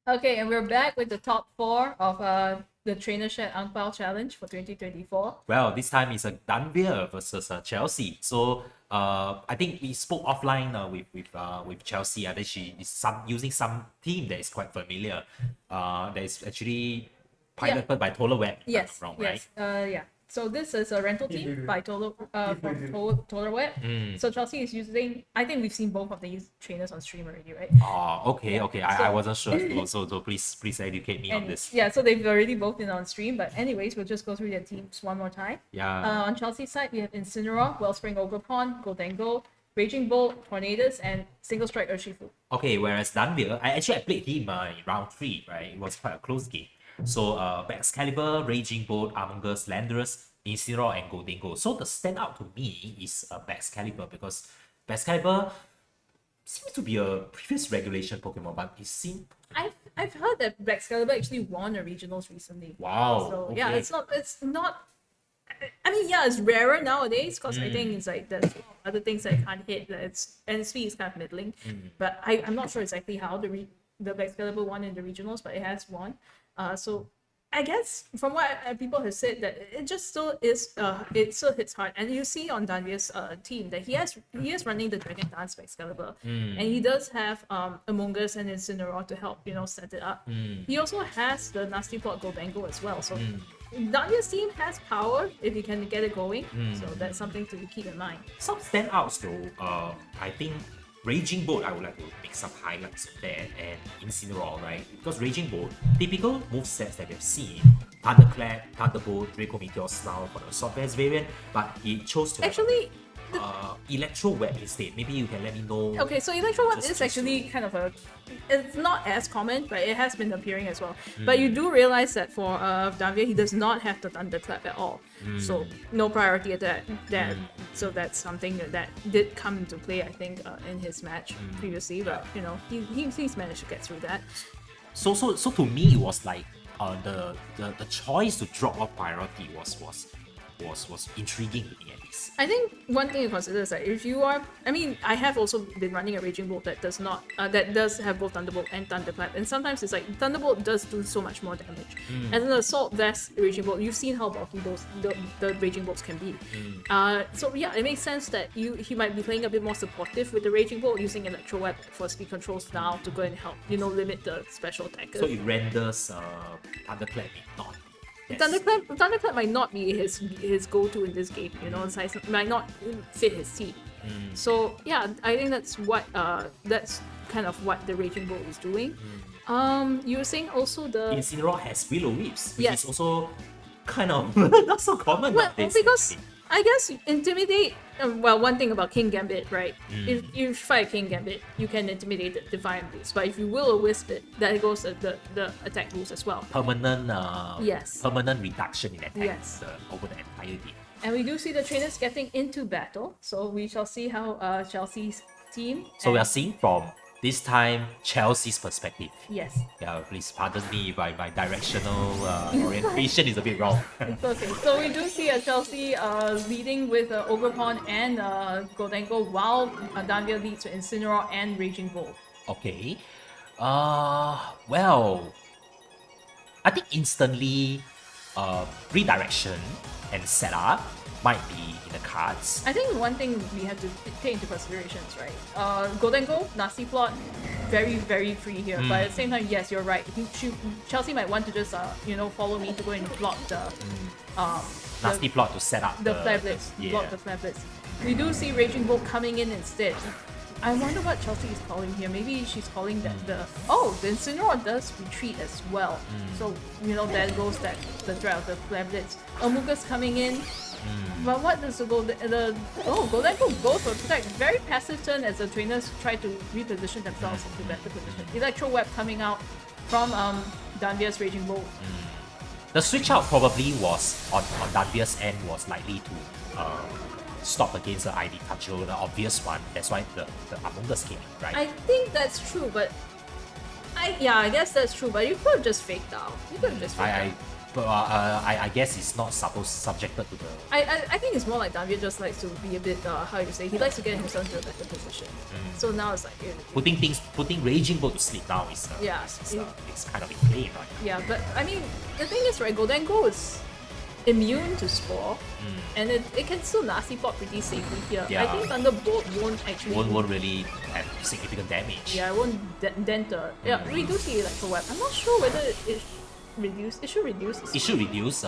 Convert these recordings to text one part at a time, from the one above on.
Okay, and we're back with the top four of the Trainer Shed Ang Pao Challenge for 2024. Well, this time it's a Daanvir versus Chelsea. So I think we spoke offline with Chelsea. I think she is using some team that is quite familiar. That is actually piloted by Tola Web. If I'm Yes, not wrong, right? yes, yeah. So this is a rental team by Total Web. So Chelsea is using. I think we've seen both of these trainers on stream already, right? Oh, okay, Yeah. okay. I So- wasn't sure. So please educate me on And this. yeah, so they've already both been on stream. But anyways, we'll just go through their teams one more time. Yeah. On Chelsea's side, we have Incineroar, Wellspring Ogerpon, Goldengo, Raging Bolt, Tornadoes, and Single Strike Urshifu. Okay, whereas Daanvir, I played him in round 3, right? It was quite a close game. So, Excalibur, Raging Bolt, Among Us, Landorus, Incineroar, and Goldengo. So, the standout to me is Excalibur because Excalibur seems to be a previous regulation Pokemon, but it seemed. I've heard that Excalibur actually won a regionals recently. Wow. So yeah, okay. it's not. I mean, yeah, it's rarer nowadays because I think it's like there's other things that can't hit. That and speed is kind of middling. But I'm not sure exactly how the Excalibur won in the regionals, but it has won. So I guess from what people have said that it just still is it still hits hard, and you see on Daanvir's team that he is running the Dragon Dance Excalibur, and he does have Among Us and Incineroar to help set it up. He also has the Nasty Plot Goldengo as well, so Daanvir's team has power if he can get it going. So that's something to keep in mind. Some standouts though, I think Raging Bolt, I would like to make some highlights of that, and Incineroar, right? Because Raging Bolt, typical movesets that we've seen, Thunderclap, Thunderbolt, Draco Meteor style for the Sword Bears variant, but he chose to Actually, have Electro Web instead. Maybe you can let me know. okay, so Electro Web Just- is just actually kind of a. It's not as common, but it has been appearing as well. But you do realize that for Daanvir, he does not have the Thunderclap at all. So no priority at that. So that's something that did come into play, I think, in his match previously. But he's managed to get through that. So to me, it was like the choice to drop off priority was intriguing to me at least. I think one thing to consider is that if you are, I mean, I have also been running a Raging Bolt that does not, that does have both Thunderbolt and Thunderclap, and sometimes it's like Thunderbolt does do so much more damage, and then the Assault Vest Raging Bolt, you've seen how bulky the Raging Bolts can be. So yeah, it makes sense that he might be playing a bit more supportive with the Raging Bolt, using Electro Web for speed controls now to go and help, limit the special attackers. So it renders Thunderclap not. Thunderclap might not be his go-to in this game, size might not fit his team. So yeah, I think that's kind of what the Raging Bolt is doing. You were saying also the Incineroar has Willow Whips, which Yes. is also kind of not so common well nowadays. because I guess Intimidate. One thing about King Gambit, right? If you fight King Gambit, you can intimidate the Defiant Boost. But if you will Wisp it, that goes the attack boost as well. permanent Yes. permanent reduction in attack Yes. over the entire game. And we do see the trainers getting into battle, so we shall see how Chelsea's team. So we are and- seeing from this time Chelsea's perspective. Yes. Yeah, please pardon me if my directional orientation is a bit wrong. It's okay. So we do see Chelsea leading with Ogerpon and Goldengo, while Daanvir leads with Incineroar and Raging Bolt. Okay. Well, I think instantly redirection and setup might be in the cards. I think one thing we have to take into considerations, right? Goldengo, Nasty Plot, very, very free here. But at the same time, yes, you're right. Chelsea might want to just, follow me to go and block the Nasty plot to set up the Flare Blitz. yeah. Block the Flare Blitz. We do see Raging Bolt coming in instead. I wonder what Chelsea is calling here. Maybe she's calling that the Incineroar does retreat as well. So there goes the threat of the Flare Blitz. Amuga's coming in. But what does Goldengo goes for protect? Very passive turn as the trainers try to reposition themselves into better position. Electro Web coming out from Daanvir's Raging Bolt. The switch out probably was on Daanvir's end was likely to stop against the ID Kacho, the obvious one. That's why the Among Us came in, right? I think that's true, but I guess that's true. But you could have just faked out. You could have just faked out. But I guess it's not subjected to the. I think it's more like Daanvir just likes to be a bit, how you say, he likes to get himself into a better position. So now it's like, Putting Raging Bolt to sleep now is Yeah, it's kind of in play, right? yeah, but I mean, the thing is, right, Goldengo is immune to Spore, and it can still nasty pot pretty safely here. I Yeah. think Thunderbolt won't actually... Won't really have significant damage. Yeah, it won't dent the... Yeah, we do see Electro Web. I'm not sure whether it reduce. It should reduce. It should reduce.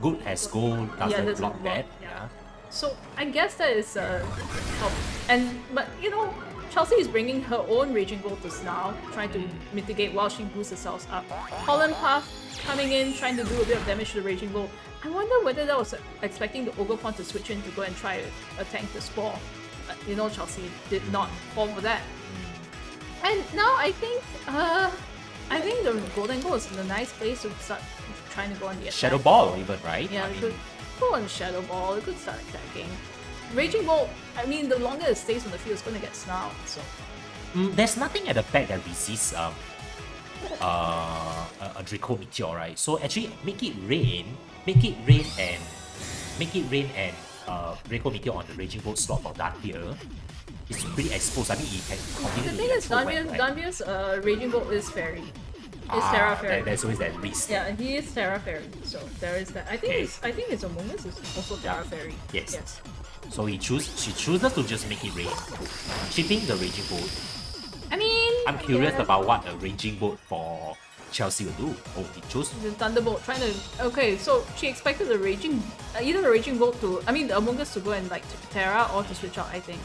Good has gold, doesn't that's block a that. block, Yeah. So I guess that is help. But you know, Chelsea is bringing her own Raging Bolt to Snarl, trying to mitigate while she boosts herself up. Pollen Puff coming in, trying to do a bit of damage to the Raging Bolt. I wonder whether that was expecting the Ogre Pawn to switch in to go and try to tank the Spore. But you know, Chelsea did not fall for that. And now I think the Golden Goal is in a nice place to start trying to go on the attack. Shadow Ball even, right? Yeah, I it mean, could go on Shadow Ball, it could start attacking. Raging Bolt, I mean, the longer it stays on the field, it's going to get snarled, so... there's nothing at the back that resists a Draco Meteor, right? So actually make it rain and Draco Meteor on the Raging Bolt slot for Daanvir. It's pretty exposed. I mean, he can continue The to thing is, electro web, right? Daanvir's Raging Bolt is Fairy. Is Terra Fairy. There's always that risk. Yeah, he is Terra Fairy, so there is that. I think Okay. I think it's Among Us is also Terra Fairy. Yes. So she chooses to just make it rain, chipping the Raging Bolt. I mean... I'm curious yeah. about what a Raging Bolt for Chelsea will do. Oh, he chose. The Thunderbolt trying to... Okay, so she expected the Raging... either the Raging Bolt to... I mean, the Among Us to go and like Terra or to switch out, I think.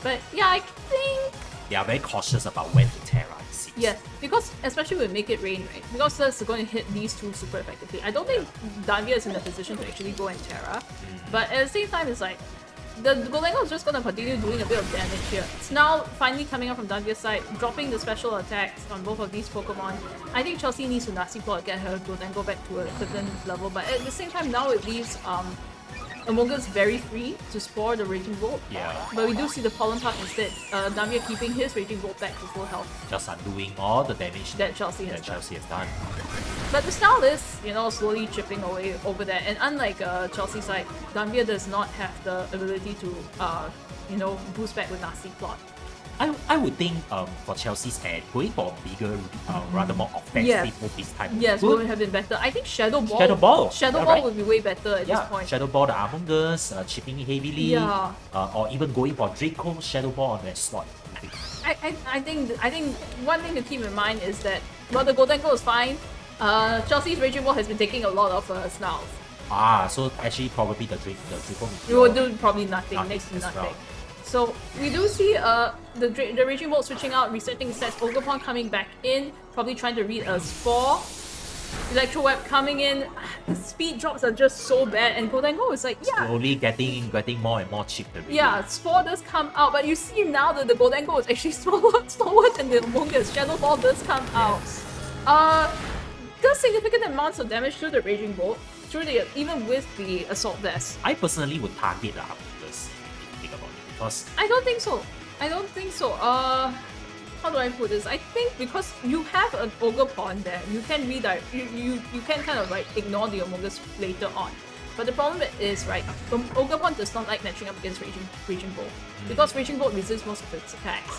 But yeah, I think... They are very cautious about when to Terra, it seems. Yeah, because especially with Make It Rain, right? Because that's going to hit these two super effectively. I don't think Daanvir is in a position to actually go and Terra. But at the same time, it's like... The Golengo is just going to continue doing a bit of damage here. It's now finally coming up from Daanvir's side, dropping the special attacks on both of these Pokemon. I think Chelsea needs to Nasty Plot to get her Golengo back to a certain level, but at the same time now it leaves Among Us very free to spore the Raging Bolt. Yeah. But we do see the Pollen Puff instead. Daanvir keeping his Raging Bolt back to full health Just undoing all the damage that Chelsea has done. Chelsea has done. But the Snarl is, you know, slowly chipping away over there. And unlike Chelsea's side, Daanvir does not have the ability to, you know, boost back with Nasty Plot. I would think for Chelsea's end, going for a bigger, rather more offensive Yeah. move this time. Yes, would would have been better. I think Shadow Ball. Shadow Ball right. would be way better at this Yeah, point. Shadow Ball the Among Us, chipping heavily, Yeah. or even going for Draco Shadow Ball on that slot. I think one thing to keep in mind is that while the Golden Goal is fine, Chelsea's Raging Ball has been taking a lot of snarls. So actually probably the Draco It will do probably nothing, Nothing next to as nothing. well. So we do see the Raging Bolt switching out, resetting stats, Ogre coming back in, probably trying to read a Spore. Electro Web coming in, the speed drops are just so bad, and Goldengo is like, yeah, Slowly getting more and more cheap. yeah, Spore does come out, but you see now that the Goldengo is actually slower than the Among Us. Shadow Ball does come out. Does significant amounts of damage to the Raging Bolt, through the even with the Assault Vest. I personally would target the Among Us if you think about it, because I don't think so. I don't think so. How do I put this? I think because you have an Ogre Pawn there, you can redirect. You can kind of like ignore the Among Us later on. But the problem is, right, Ogre Pawn does not like matching up against Raging Bolt because Raging Bolt resists most of its attacks,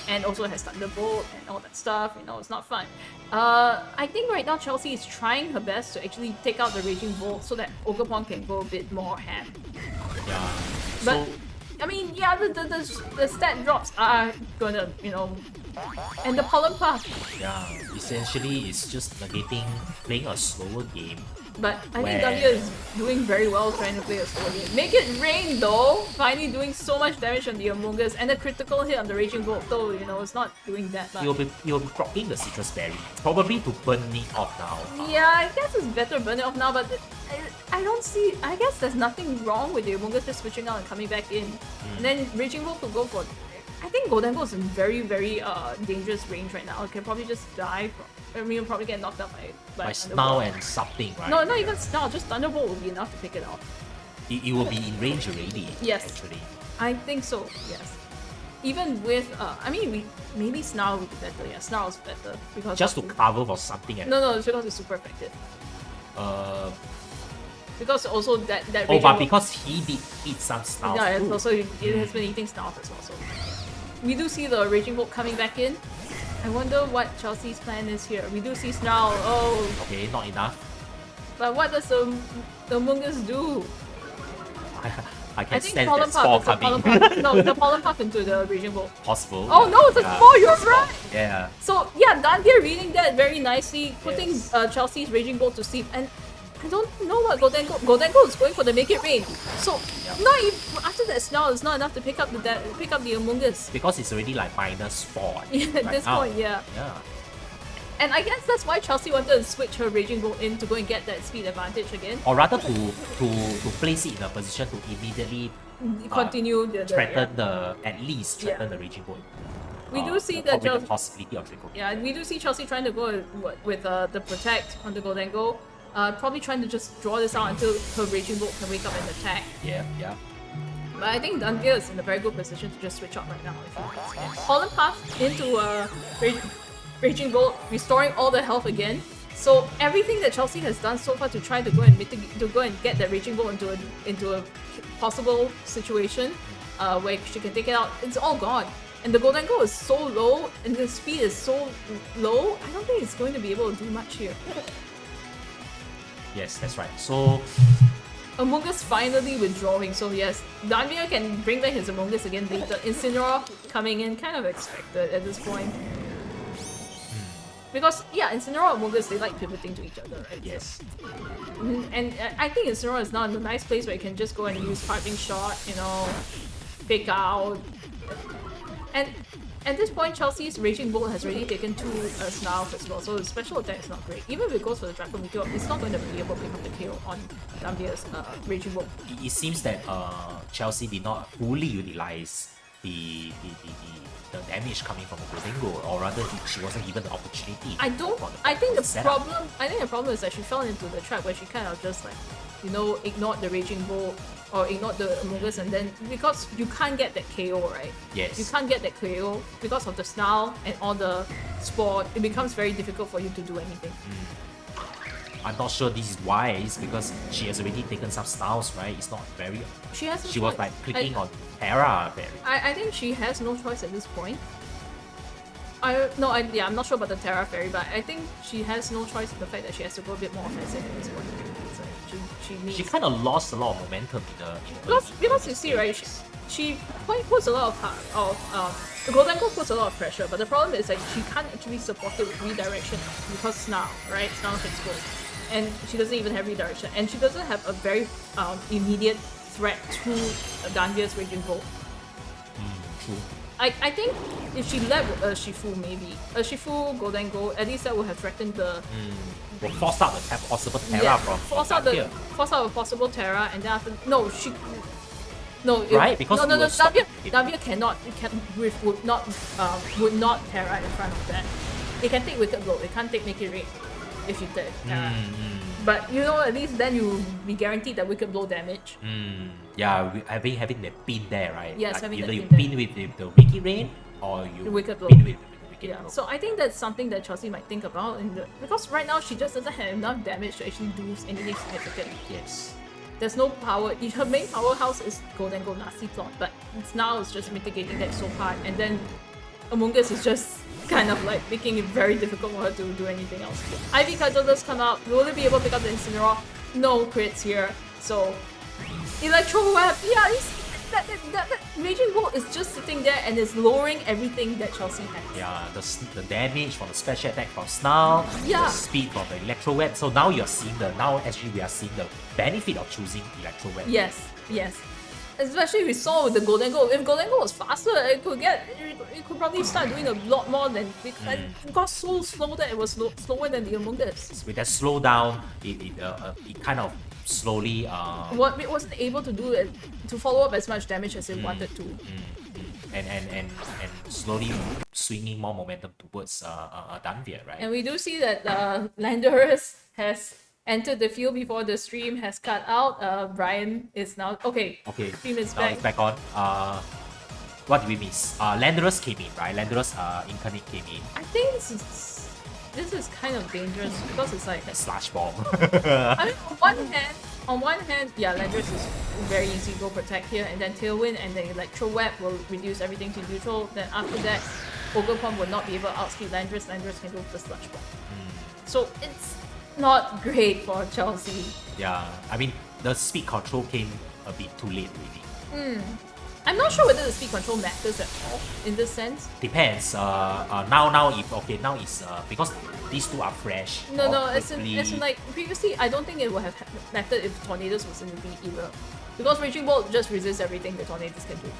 and also has Thunderbolt and all that stuff. You know, it's not fun. I think right now Chelsea is trying her best to actually take out the Raging Bolt so that Ogre Pawn can go a bit more ham. yeah. But So I mean, yeah, the stat drops are gonna, you know, and the Pollen Puff. yeah, essentially it's just negating playing a slower game. But I think Where- Daanvir is doing very well trying to play a slower game. Make It Rain though, finally doing so much damage on the Among Us, and a critical hit on the Raging Bolt though, you know, it's not doing that much. You'll be crocking the citrus berry, probably to burn it off now. Yeah, I guess it's better burn it off now, but I don't see. I guess there's nothing wrong with the Among Us just switching out and coming back in. And then Raging Bolt could go for. I think Golden Goal is in very, very dangerous range right now. It can probably just die. I mean, probably get knocked out by Snarl Thunderbolt. and something, right? No, not even Snarl, just Thunderbolt will be enough to pick it off. It will be in range already. Yes. Actually. I think so, yes. Even with, I mean, maybe Snarl would be better, yeah, Snarl's better. Because Just to of- cover for something. No, it's because it's super effective. Uh, Because also that oh, Raging but Bolt, because he did eat some snarls. yeah, it's too. also it has been eating Snarf as well. So we do see the Raging Bolt coming back in. I wonder what Chelsea's plan is here. We do see Snarl. Oh, Okay, not enough. but what does the Mungus do? I can I think sense Pollen that spore Puff. It's a Pollen coming. Puff. No, the Pollen Puff into the Raging Bolt. Possible. Oh no, it's a spore. You're right. Yeah. So yeah, Daanvir reading that very nicely, putting Yes. Chelsea's Raging Bolt to sleep, and I don't know what Goldengo is going for the Make It Rain. So not even after that Snarl is not enough to pick up the Amoongus. Because it's already like -4. Yeah, at right this now. point, yeah. Yeah. And I guess that's why Chelsea wanted to switch her Raging Bolt in to go and get that speed advantage again. Or rather to place it in a position to immediately Continue the threaten yeah. at least threaten the Raging Bolt. We do see that with the Chelsea, possibility of Triple. yeah, we do see Chelsea trying to go with the protect on the Goldengo. Probably trying to just draw this out until her Raging Bolt can wake up and attack. Yeah, yeah. But I think Daanvir is in a very good position to just switch up right now. If he wants. Pollen Puff into Raging Bolt, restoring all the health again. So everything that Chelsea has done so far to try to go and get that Raging Bolt into a possible situation where she can take it out, it's all gone. And the Goldengo is so low and the speed is so low, I don't think it's going to be able to do much here. Yes, that's right. So Amoongus finally withdrawing, so yes, Daanvir can bring back his Amoongus again later. Incineroar coming in, kind of expected at this point. Because, yeah, Incineroar and Amoongus, they like pivoting to each other, right? yes. And I think Incineroar is now in a nice place where you can just go and use Parting Shot, you know, pick out. And at this point, Chelsea's Raging Bolt has already taken 2 Snarf as well, so the special attack is not great. Even if it goes for the Draco Meteor, it's not going to be able to pick up the KO on Daanvir's Raging Bolt. It seems that Chelsea did not fully utilize the damage coming from the Goldengo, or rather she wasn't given the opportunity. I think setup. the problem is that she fell into the trap where she kind of just like, you know, ignored the Raging Bolt or ignored the Amoongus, and then because you can't get that KO, right? Yes. You can't get that KO because of the Snarl and all the Spore. It becomes very difficult for you to do anything. I'm not sure this is wise because she has already taken some styles, right? It's not very. She has. She was like clicking on Terra. I think she has no choice at this point. I'm not sure about the Terra Fairy, but I think she has no choice in the fact that she has to go a bit more offensive at this point. It's like she needs. She kind of lost a lot of momentum in the. Because you see, right? She puts a lot of the Goldengo puts a lot of pressure, but the problem is like she can't actually support it with redirection because Snarl, right? Snarl can go, and she doesn't even have redirection, and she doesn't have a very immediate threat to Daanvir's Raging Bolt. True. I think if she led with Shifu, maybe Shifu Goldengo, at least that would have threatened the. Will force out the possible Terra from force out a possible Terra, and then after Right, because no, it will stop Daanvir would not Terra in front of that. It can take Wicked Blow, it can't take Make It Rain if you take Terra. But you know, at least then you'll be guaranteed that Wicked Blow damage. Yeah, having the pin there, right? Yes, like having either the you pin pin with the Make It Rain or you The Wicked Blow. pin with the Wicked Yeah, Blow. so I think that's something that Chelsea might think about because right now she just doesn't have enough damage to actually do anything significant. Yes. There's no power. Her main powerhouse is Goldengo Nasty Plot, but now it's just mitigating that so hard, and then Amoongus is just kind of like making it very difficult for her to do anything else. Ivy Cudgel does come out. Will it be able to pick up the Incineroar? No crits here. So Electro Web, yeah, that Raging Bolt is just sitting there and is lowering everything that Chelsea has. Yeah, the damage from the special attack from Snarl, Yeah. the speed from the Electro Web. So now we are seeing the benefit of choosing Electro Web. Yes. Especially we saw with the Goldengo. If Goldengo was faster, it could probably start doing a lot more than it got so slow that it was slower than the Amoongus. With that slowdown, it kind of slowly It wasn't able to do it to follow up as much damage as it wanted to. and slowly swinging more momentum towards Daanvir, right? And we do see that Landorus has entered the field before the stream has cut out. Brian is now okay. Stream is now back. it's back on. What did we miss? Landorus came in, right? Landorus Incarnate came in. I think this is this is kind of dangerous because it's like, That slash bomb. I mean, on one hand, yeah, Landorus is very easy to go protect here, and then Tailwind and then Electro Web will reduce everything to neutral. Then after that, Ogre Pump will not be able to outspeed Landorus. Landorus can go for the Sludge Bomb. So it's not great for Chelsea. Yeah, I mean, the speed control came a bit too late, really. I'm not sure whether the speed control matters at all in this sense. Depends. Now it's because these two are fresh. No, or no, as in quickly- like previously, I don't think it would have mattered if Tornadoes was in the lead either. Because Raging Bolt just resists everything the Tornadoes can do.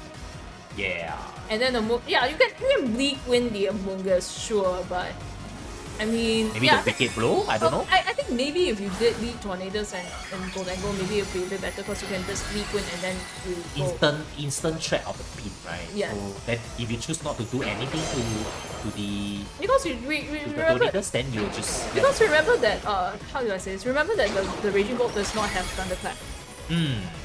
Yeah. And then yeah, you can Bleak win the Among Us, sure, but I mean, Maybe yeah, the Wicked Blow? I don't know. I think maybe if you did lead Tornadoes and Golden Go, maybe it would be a bit better because you can just Bleak win and then you go. Instant threat of the pin, right? Yeah. So then if you choose not to do anything to the Because we remember. Tornadoes, then you just Because remember that how do I say this? Remember that the Raging Bolt does not have Thunderclap.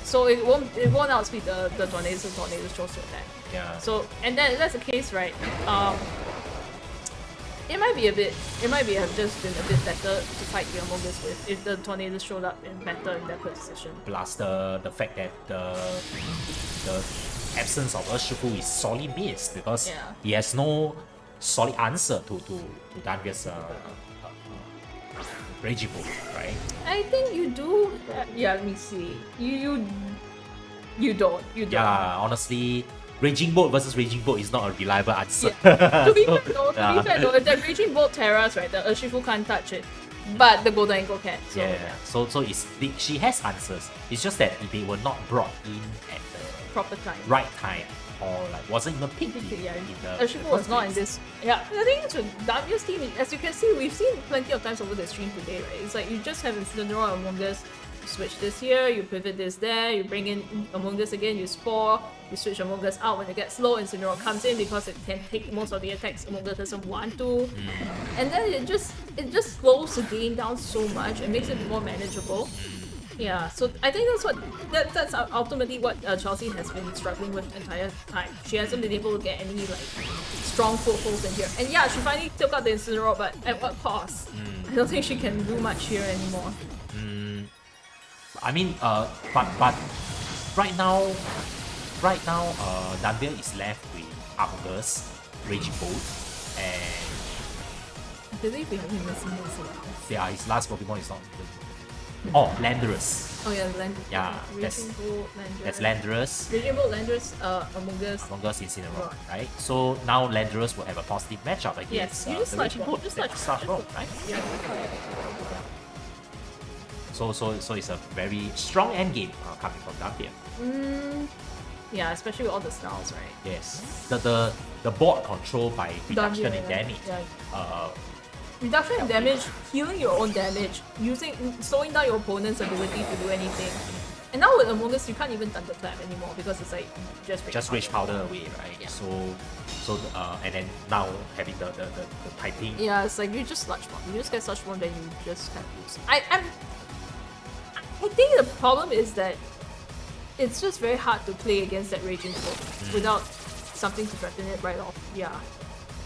So it won't outspeed the Tornadoes, so Tornadoes chose to attack. yeah. So and then if that's the case, right? It might have just been a bit better to fight the Among Us with if the Tornadoes showed up better in that position. Plus the fact that the absence of Urshifu is sorely missed because Yeah. he has no solid answer to Daanvir's Raging Bolt, right? I think you do. Yeah, let me see. You don't. Yeah, honestly, Raging Bolt versus Raging Bolt is not a reliable answer. To be fair Yeah. though, if the Raging Bolt Terras, right, the Urshifu can't touch it, but the Golden Eagle can. So Yeah, so she has answers. It's just that they were not brought in at the proper time. right time or like wasn't even picked Yeah, in the Urshifu was not in this. Yeah, the thing is with Daanvir's team, as you can see, we've seen plenty of times over the stream today, right? It's like you just have Incineroar Among Us, you switch this here, you pivot this there, you bring in Among Us again, you Spore, you switch Among Us out when it gets slow, Incineroar comes in because it can take most of the attacks Among Us doesn't want to. And then it just slows the game down so much, it makes it more manageable. Yeah, so I think that's ultimately what Chelsea has been struggling with the entire time. She hasn't been able to get any like strong footholds in here. And yeah, she finally took out the Incineroar, but at what cost? I don't think she can do much here anymore. I mean, but right now, Daanvir is left with Among Us, Raging Bolt, and I believe we have been missing this. yeah, his last Pokemon is not even. Oh, Landorus. Oh yeah, Land. Yeah, Raging Bolt, Landorus. That's Landorus. Raging Bolt, Landorus, Among Us. Among Us Incineroar, right? So now Landorus will have a positive matchup against Yes, you just the Sludge Raging Bomb, Bolt. just That Sludge Sludge Bomb. Bomb, right? Yeah. So it's a very strong endgame coming from Daanvir. Yeah, especially with all the styles, right? Yes, the board control by reduction in Daanvir, damage. yeah. Reduction in damage, healing your own damage, slowing down your opponent's ability to do anything. And now with Among Us, you can't even Thunderclap anymore because it's like just Rage powder away, right? Yeah. So and then now having the typing. Yeah, it's like you just Sludge Bomb. You just get Sludge Bomb, then you just kind of lose. I think the problem is that it's just very hard to play against that Raging Bolt without something to threaten it right off. Yeah.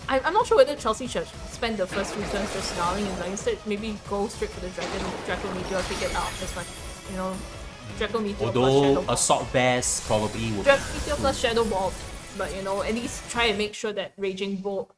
I'm not sure whether Chelsea should spend the first few turns just snarling and like instead maybe go straight for the Draco Meteor, take it out as much, you know, Draco Meteor plus Although Shadow Ball. Assault Bears probably would Draco Meteor plus Shadow Ball, but you know, at least try and make sure that Raging Bolt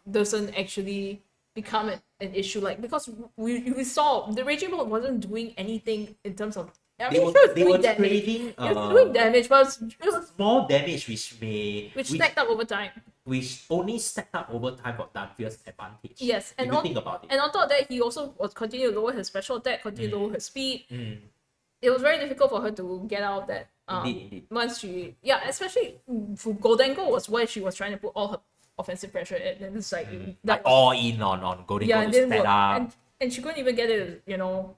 doesn't actually become an issue, like because we saw the Raging Bolt wasn't doing anything in terms of they were trading it was doing damage, but it was small damage which stacked up over time. which only stacked up over time for Daanvir's advantage. Yes, if you think about it. And on top of that, he also was continuing to lower his special attack, continue to lower his speed. It was very difficult for her to get out of that. Indeed. Once she, especially for Golden Goal was where she was trying to put all her offensive pressure in, and it's like Like all in on Golden yeah, Goal it to didn't set work. up. And she couldn't even get it, you know.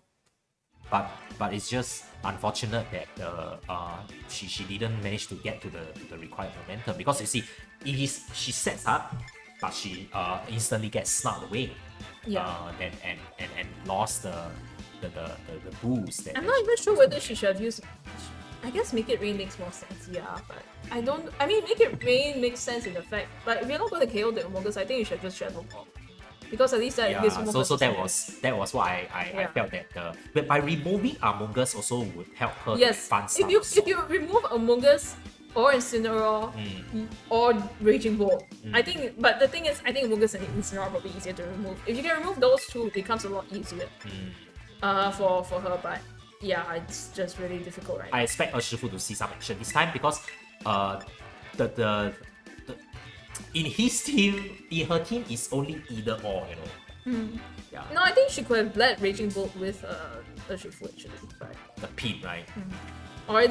But it's just unfortunate that she didn't manage to get to the required momentum, because you see, she sets up, but she instantly gets snubbed away. Yeah. And lost the boost. I'm not even sure whether she should have used. I guess Make It Rain makes more sense, yeah, but I don't. I mean, Make It Rain makes sense in effect, but if you're not going to KO the Among Us, I think you should just Shadow Ball. because at least that gives you more so that persistence. was why I Yeah. felt that but by removing Among Us also would help her to Yes, advance if you remove Among Us or Incineroar or Raging Bolt, I think. But the thing is, I think Among Us and Incineroar will be easier to remove. If you can remove those two, it becomes a lot easier. For her, but yeah, it's just really difficult right now. I expect Shifu to see some action this time because the in his team, in her team is only either or, you know. Yeah. No, I think she could have bled Raging Bolt with Urshifu actually, but The pin, right? or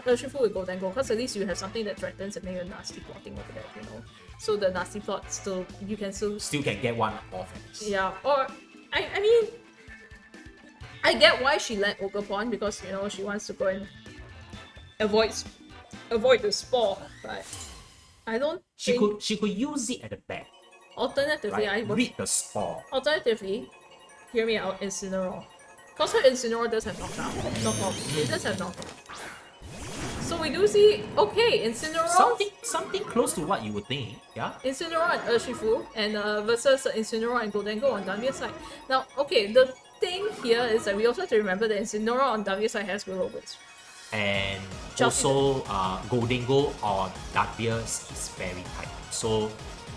Urshifu with Golden Gold, because at least you have something that threatens and maybe a nasty plotting over there, you know. So the nasty plot still you can still Can get one off at least. yeah. Or I mean, I get why she let Ogerpon because you know she wants to go and avoid the spore, but I don't She think. could use it at the back, Alternatively, right? I would. Read the spore. Alternatively, hear me out, Incineroar. Because her Incineroar does have knockdown. Knockoff. It does have knockoff. So we do see, okay, Incineroar. Something close to what you would think, yeah? Incineroar and Urshifu, and versus Incineroar and Goldengo on Daanvir's side. Now, okay, the thing here is that we also have to remember that Incineroar on Daanvir's side has Will-O-Wisp. And Chelsea- also, Goldengo on Daanvir is very tight. So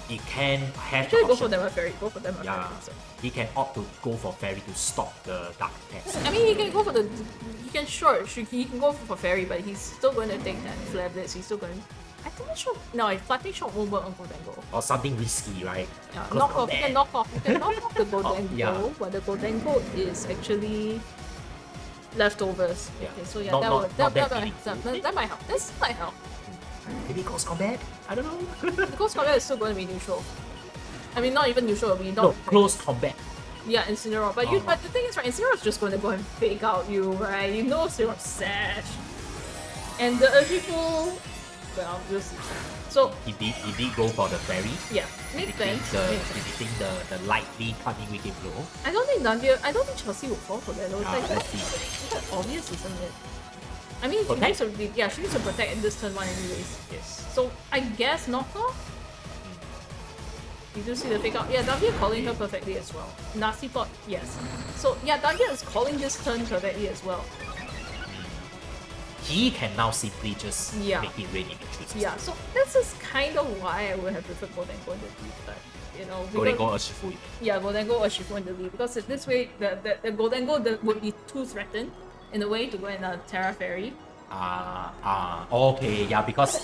it can have Actually, the both of option. them are fairy. Both of them are Yeah, fairy. So. he can opt to go for fairy to stop the dark attacks. I mean, he can go for the. He can he can go for fairy, but he's still going to take that flare blitz. He's still going. I think shot. No, flattening shot won't work on Goldengo. Or something risky, right? Yeah, Close knock off. combat. You can knock off. You can knock off the Goldengo, yeah. but the Goldengo is actually leftovers. Yeah. Okay, so yeah, Not- that not- would not that that might help. This might help. Maybe close combat? I don't know. Because combat is still going to be neutral. I mean, not even neutral. It'll be not. No, close combat. Yeah, Incineroar. But but the thing is, right, Incineroar is just going to go and fake out you, right? You know Incineroar sash. And the Urshifu, well, we'll see. So He did go for the fairy. yeah, makes sense. Makes sense. Editing the lightly cutting wicked blow. I don't think Chelsea would fall for that though. It's like, Let's see. that's obvious, isn't it? I mean, Protect? she needs to protect in this turn one anyways. Yes. So I guess knockoff. You do see the fake out. Yeah, Daanvir calling her perfectly as well. Nasty plot, yes. So yeah, Daanvir is calling this turn perfectly as well. He can now simply just Yeah. make it rain if he chooses. Yeah, so this is kind of why I would have preferred Goldengo in the lead, but you know, Goldengo Urshifu. yeah, Goldengo or Shifu in the lead because this way the Goldengo would be too threatened in a way to go and Terra Fairy. Okay, yeah, because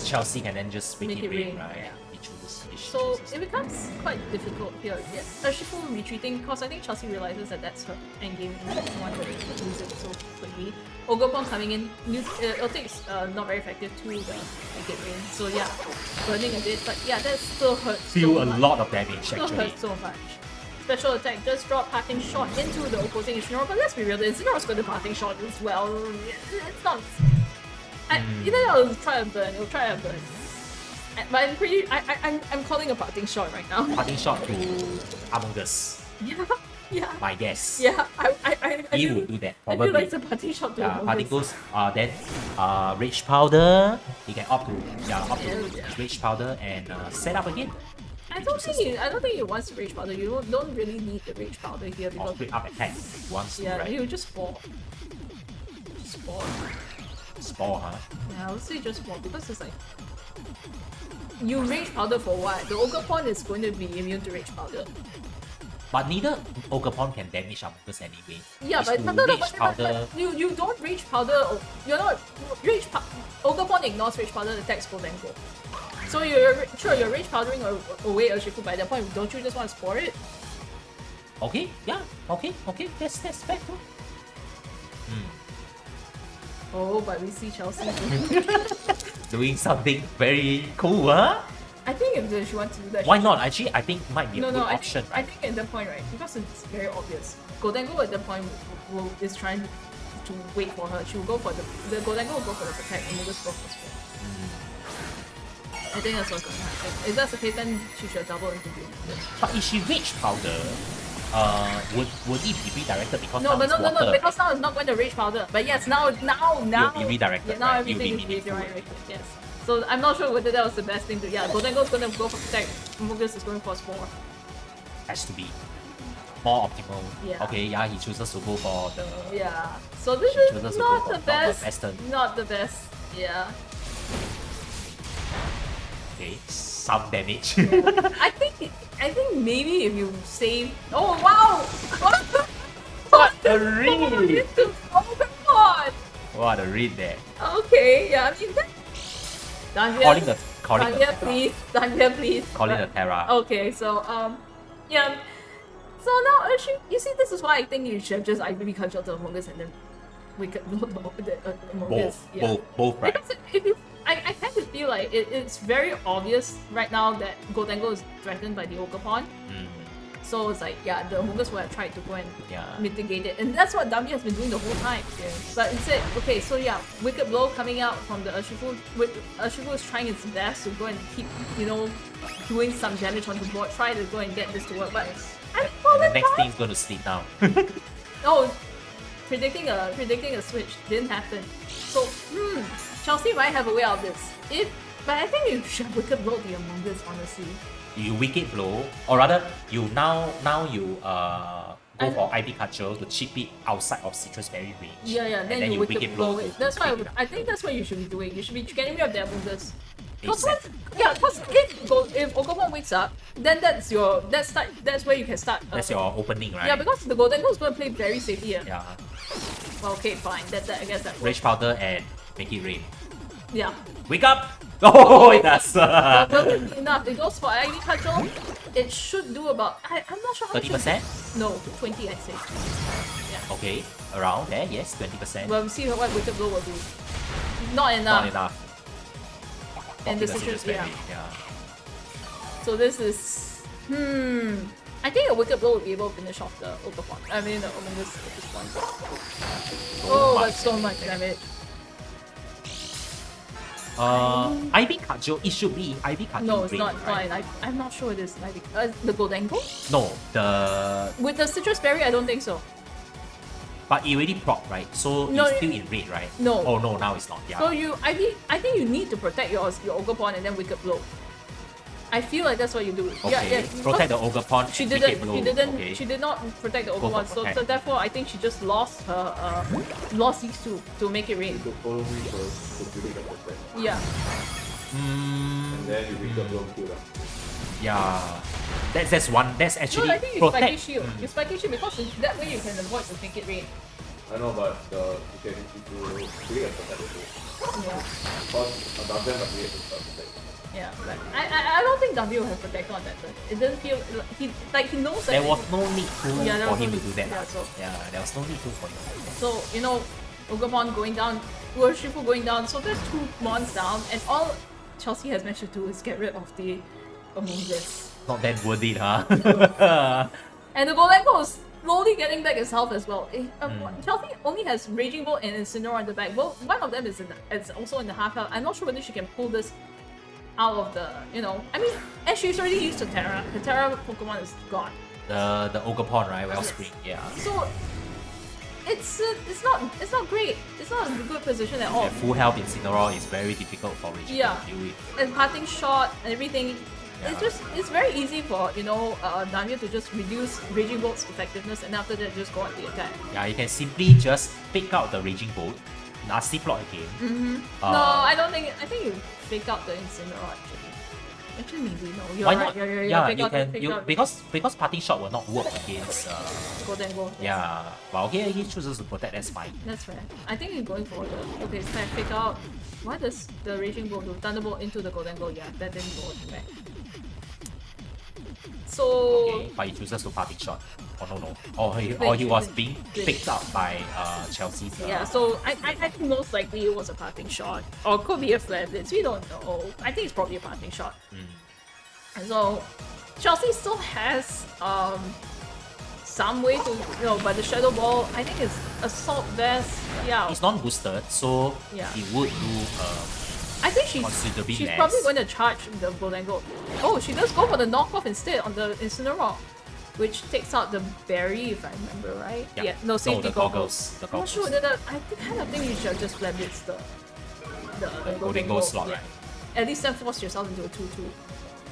Chelsea can then just make, Make it it rain, rain, right? yeah. He chooses. So it becomes quite difficult here. Yeah, Shifu retreating because I think Chelsea realizes that that's her endgame and doesn't want to lose it so quickly. Ogerpon coming in, it'll take not very effective to make it rain. So yeah, burning a bit, but yeah, that still hurts. Feel so a much. lot of damage Still actually. hurts so much. Special attack does drop parting shot into the opposing Incineroar, but let's be real, the Incineroar's got the parting shot as well. It's not. Either it'll try a burn, it'll try a burn. But I'm pretty. I'm calling a parting shot right now. Parting shot to Among Us. Yeah. My guess. Yeah. I He feel, would do that I feel probably. like it's a parting shot to Yeah, Among parting Us. goes. Then Rage Powder. He can opt to Yeah. Rage Powder and set up again. I don't think he wants to rage powder. You don't really need the rage powder here Or because straight up attack. Once yeah, right? you just spore. Spore. Spore, huh? Yeah, I would say just spore because it's like you rage powder for what? The Ogerpon is going to be immune to rage powder. But neither Ogerpon can damage Among Us anyway. Yeah, It's but, to but, no, no, Rage but, Powder. but you don't rage powder. You're not Ogerpon ignores rage powder attacks Goldengo. So you're rage powdering away Urshifu by that point. Don't you just want to spore it? Okay, yeah, okay. That's fair too. Oh, but we see Chelsea. Doing something very cool, huh? I think if she wants to do that, Why not? Actually, I think might be a No, good no, option. I think at that point, right, because it's very obvious. Goldengo at that point is trying to wait for her. She will go for the Goldengo will go for the protect and Lucas go for spell. I think that's what's going to happen. If that's the case, then she should double interview. But if she Rage Powder, would it be redirected because No, now but it's no, water? because now it's not going to rage powder. But yes, now. You'll be redirected, Yeah, now right? You'll be everything is meaningful. redirected. Yes. So I'm not sure whether that was the best thing to. Yeah, Goldengo's gonna go for protect. Amogus is going for spore. Has to be more optimal. Yeah. Okay, yeah, he chooses to go for the. Yeah. So this She chooses is to go not for the not best. best turn. Not the best. Yeah. Okay, some damage. I think maybe if you save. Oh wow! What a read! Oh my god! What a read there. Okay, yeah, I mean that. Calling the Daanvir, please. Daanvir, please. calling the Terra. Okay, so yeah. So now actually, you see, this is why I think you should just IVB control the Amogus and then we could the Amogus. Both, right? Because if you, I kind of feel like it's very obvious right now that Goldengo is threatened by the Ogerpon. So it's like, yeah, the Amogus would have tried to go and mitigate it. And that's what Daanvir has been doing the whole time. Yes. But instead, okay, so yeah, Wicked Blow coming out from the Urshifu. Urshifu is trying its best to go and keep, doing some damage on the board, try to go and get this to work. But And the next thing is going to sleep now. no, predicting a switch didn't happen. So, Chelsea might have a way out of this. But I think you should Wicked Blow the Amogus, honestly. You wicked blow, or rather, you now you go for IV Cudgel to chip it outside of Citrus Berry range. Yeah, and then you Wicked Blow to- it. That's to why crit it. I think that's what you should be doing. You should be getting rid of the Amogus. ASAP. Because if Ogerpon wakes up, then that's where you can start. That's your opening, right? Yeah, because the Goldengo is going to play very safe here. Yeah. Well, okay, fine. That I guess that works. Rage Powder and make it rain. Yeah. Wake up! Oh, it does! But enough. It goes for ID Cudgel. It should do about. I'm not sure how much. 30%? No, 20 I'd say. Yeah. Okay, around there, yes, 20%. Well, we see what Wicked Blow will do. Not enough. Not enough. And the Citrus Citrus, Berry, yeah. So this is. I think a Wicked Blow would be able to finish off the Ogerpon. I mean, the Amogus at this point. Oh, that's so much damage. IV Cudgel, it should be IV Cudgel. No, it's rain, not. right? Fine. I'm not sure it is. The Goldengo? No, With the Citrus Berry, I don't think so. but it already proc, right? So No, it's still in red, right? No. Oh no, now it's not. Yeah. So I think you need to protect your Ogerpon and then Wicked Blow. I feel like that's what you do. Okay. Protect the Ogerpon. She and didn't. Wicked Blow. She didn't. Okay. She did not protect the for Ogerpon. So protect. therefore, I think she just lost her lost these two to make it rain. You could follow me first to predict the protect. Yeah. And then you make the blow kill. Yeah. That's one. That's actually No, I think you spiky protect. shield. You spiky shield because that way you can avoid to make it rain. I know, but you can predict and protect also. Yeah. Because a Daanvir must create to protect. Yeah. But I don't think Daanvir will have protect on that turn. It doesn't feel he knows that. There was no need to Yeah, there for was no him to need. do that. Yeah, so- There was no need to for him to do that. So, Ogerpon going down, Urshifu going down, so there's 2 mons down, and all Chelsea has managed to do is get rid of the Amogus. Not that worth it, huh? And the Goldengo is slowly getting back its health as well. Chelsea only has Raging Bolt and Incineroar on the back. Well, one of them is also in the half health. I'm not sure whether she can pull this out of the, I mean, and she's already used to Terra. The Terra Pokemon is gone. the Ogerpon, right? Wellspring, yeah. So, it's not great. It's not a good position at all. Yeah, full health Incineroar is very difficult for Raging Yeah. to deal with. And parting shot and everything. Yeah. It's very easy for Daanvir to just reduce Raging Bolt's effectiveness and after that just go on the attack. Yeah, you can simply just pick out the Raging Bolt, nasty plot again. No, I don't think. I think you fake out the Incineroar actually. Actually, maybe no. You're Why right. not? You're Yeah, fake you out, can. fake You out because parting shot will not work against. Goldengo. Yeah, but okay, he chooses to protect. That's fine. That's fair. I think he's going for the. Okay, so I fake out. Why does the Raging Bolt do? Thunderbolt into the Goldengo. Yeah, that didn't go back. So. Okay, but he chooses to parting shot. Oh no. Or he Glitch, was glitch, being glitch. picked up by Chelsea's. Yeah, so I think most likely it was a parting shot. Or it could be a flare blitz, we don't know. I think it's probably a parting shot. And so Chelsea still has some way to but the Shadow Ball I think is Assault Vest. Yeah. It's non-boosted, so Yeah. he would do I think considerably she's less. probably going to charge the Goldengo. Oh, she does go for the knockoff instead on the Incineroar. Which takes out the berry, if I remember right. Yeah. No, safety the goggles. The I'm not goggles. sure that I kind of think you should just flare blitz the Goldengo slot, yeah. right? at least then force yourself into a 2-2.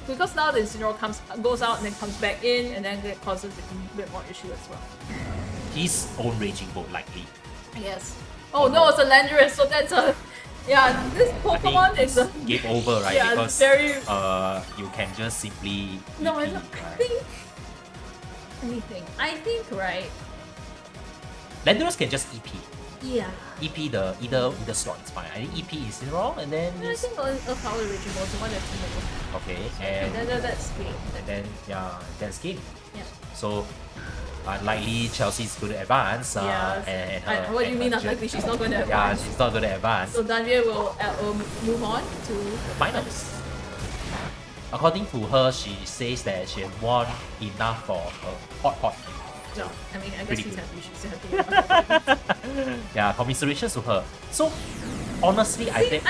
Because now the Incineroar goes out and then comes back in, and then that causes a bit more issue as well. His own Raging Bolt likely. Yes. Oh no, it's a Landorus, so that's a... Yeah, this I Pokemon think is a... game over, right? Yeah, because very... you can just simply No, EP, I right? think... Let me think. I think, right... Landorus can just EP. Yeah. EP the either slot is fine. I think EP is wrong, and then I think a Power Raging Ball is the one that's in the book. okay, And and that's game. then that's game. Yeah. So unlikely Chelsea's going to advance. Yeah. And What do you and mean her unlikely? She's not going to Yeah, advance. she's not going to advance. So Daanvir will move on to... Finals. According to her, she says that she has won enough for a hot. No, I mean, I guess Pretty she's good. happy. She's happy. Yeah, commiserations to her. So honestly, I think.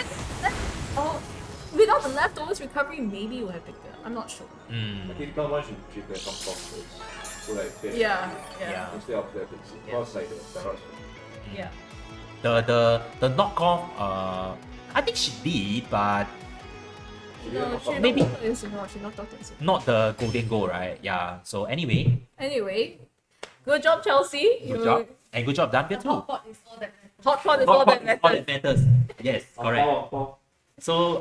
Without the leftovers recovery, maybe you will have picked it up. I'm not sure. I think someone should have some top first. So like that, Yeah. Yeah. instead of that, because like the Terra Yeah. The knockoff, I think she did, but No, she Maybe- knocked out Incineroar. She knocked out Incineroar. not the golden goal, right? Yeah. So anyway, Anyway, good job, Chelsea. good job. And good job, Daanvir too. Hot pot is all that matters. All that matters. Yes, correct. Four. So,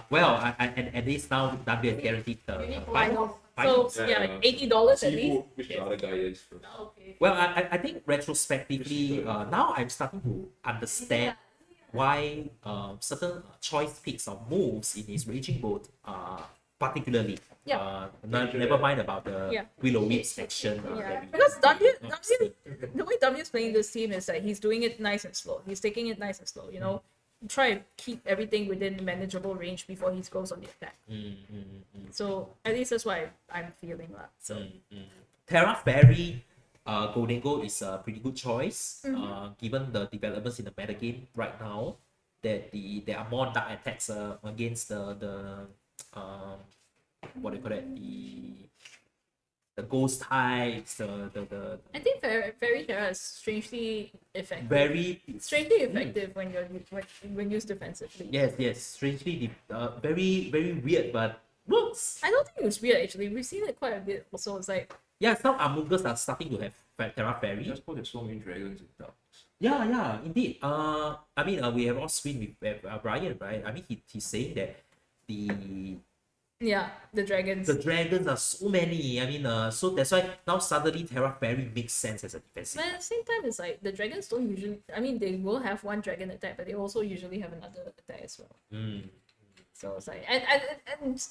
well, at least now Daanvir is guaranteed the Finals. finals. So, Yeah, yeah, yeah. $80 at See least. which the other guy is first. Okay. Well, I think retrospectively, now I'm starting to understand why certain choice picks or moves in his Raging Bolt particularly. Yeah. Never mind about the Yeah. Willow Whip's action. Yeah, because Daanvir, the way Daanvir's playing this team is that he's doing it nice and slow. He's taking it nice and slow, you know. Try to keep everything within manageable range before he goes on the attack. So at least that's why I'm feeling that. So Terra Fairy Golden Gold is a pretty good choice, given the developments in the metagame right now. That there are more dark attacks against the what do you call it, the ghost types, the I think Fairy Terra is strangely effective. very Strangely effective when used defensively. yes strangely very weird but works. I don't think it's weird actually. We've seen it quite a bit. Also, it's like Yeah, some Amogus are starting to have Terra Fairy. Just because there's so many dragons and stuff. Yeah, indeed. I mean, we have all screen with Brian, right? I mean, he's saying that the dragons. the dragons are so many. I mean, so that's why now suddenly Terra Fairy makes sense as a defensive. But at the same time, it's like the dragons don't usually. I mean, they will have one dragon attack, but they also usually have another attack as well. So it's like, and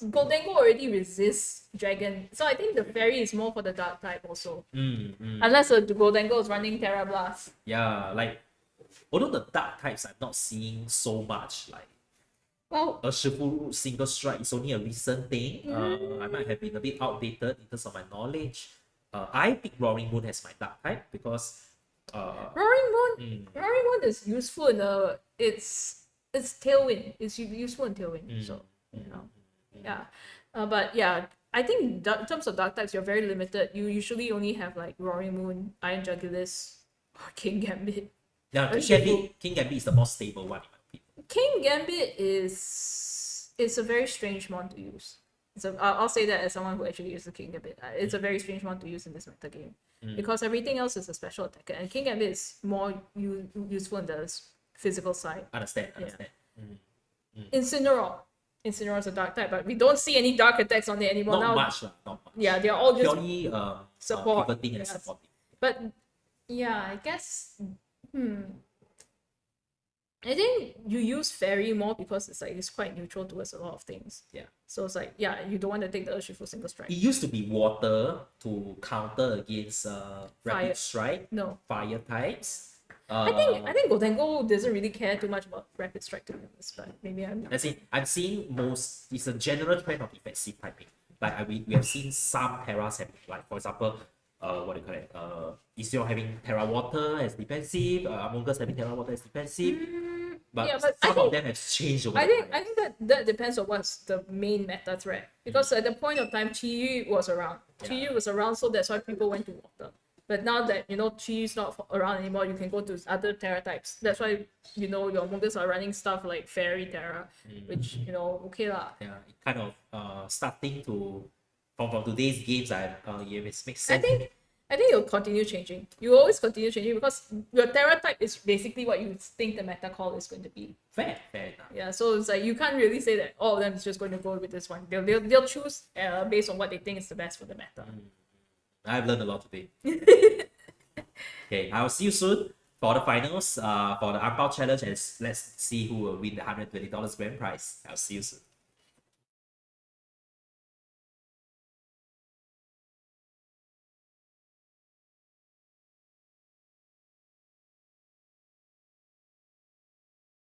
Goldengo already resists dragon, so I think the fairy is more for the dark type also. Unless the Goldengo is running Terra Blast. Yeah, like although the dark types I'm not seeing so much, like Well, a Shifu single strike is only a recent thing. I might have been a bit outdated in terms of my knowledge. I pick Roaring Moon as my dark type because Roaring Moon is useful in the it's Tailwind. It's useful in Tailwind. So you know, yeah. But yeah, I think in terms of dark types, you're very limited. You usually only have like Roaring Moon, Iron Jugulis, or King Gambit. yeah, King Gambit is the more stable one in my opinion. King Gambit is a very strange mon to use. I'll say that as someone who actually uses the King Gambit. It's a very strange one to use in this meta game because everything else is a special attacker, and King Gambit is more useful in the physical side. Understand. Incineroar is a dark type, but we don't see any dark attacks on it anymore Not now. much. Yeah, they're all just Purely support. pivoting and Yes. supporting. But yeah, I guess I think you use fairy more because it's quite neutral towards a lot of things. Yeah. So it's like, yeah, you don't want to take the Urshifu single strike. It used to be water to counter against Fire. rapid strike, No. fire types. I think Goldengo doesn't really care too much about rapid strike to be honest, but maybe I'm As in, I'm seeing it's a general trend of defensive typing. Like we have seen some Terras have, like for example, what do you call it? Istio having Terra Water as defensive, Among Us having Terra Water as defensive. But, yeah, but I some of think- them have changed over I time. think that depends on what's the main meta threat. Because at the point of time Chi Yu was around. Chi Yu was around, so that's why people went to water. But now that Chi's not around anymore, you can go to other Terra types. That's why your Mongols are running stuff like Fairy Terra, which okay lah. Yeah, it kind of starting to from today's games. Yeah, it makes sense. I think it'll continue changing. You will always continue changing because your Terra type is basically what you think the meta call is going to be. Fair enough. Yeah, so it's like you can't really say that all of them is just going to go with this one. They'll choose based on what they think is the best for the meta. I've learned a lot today. Okay, I'll see you soon for the finals, for the Anpao challenge, and let's see who will win the $120 grand prize. I'll see you soon.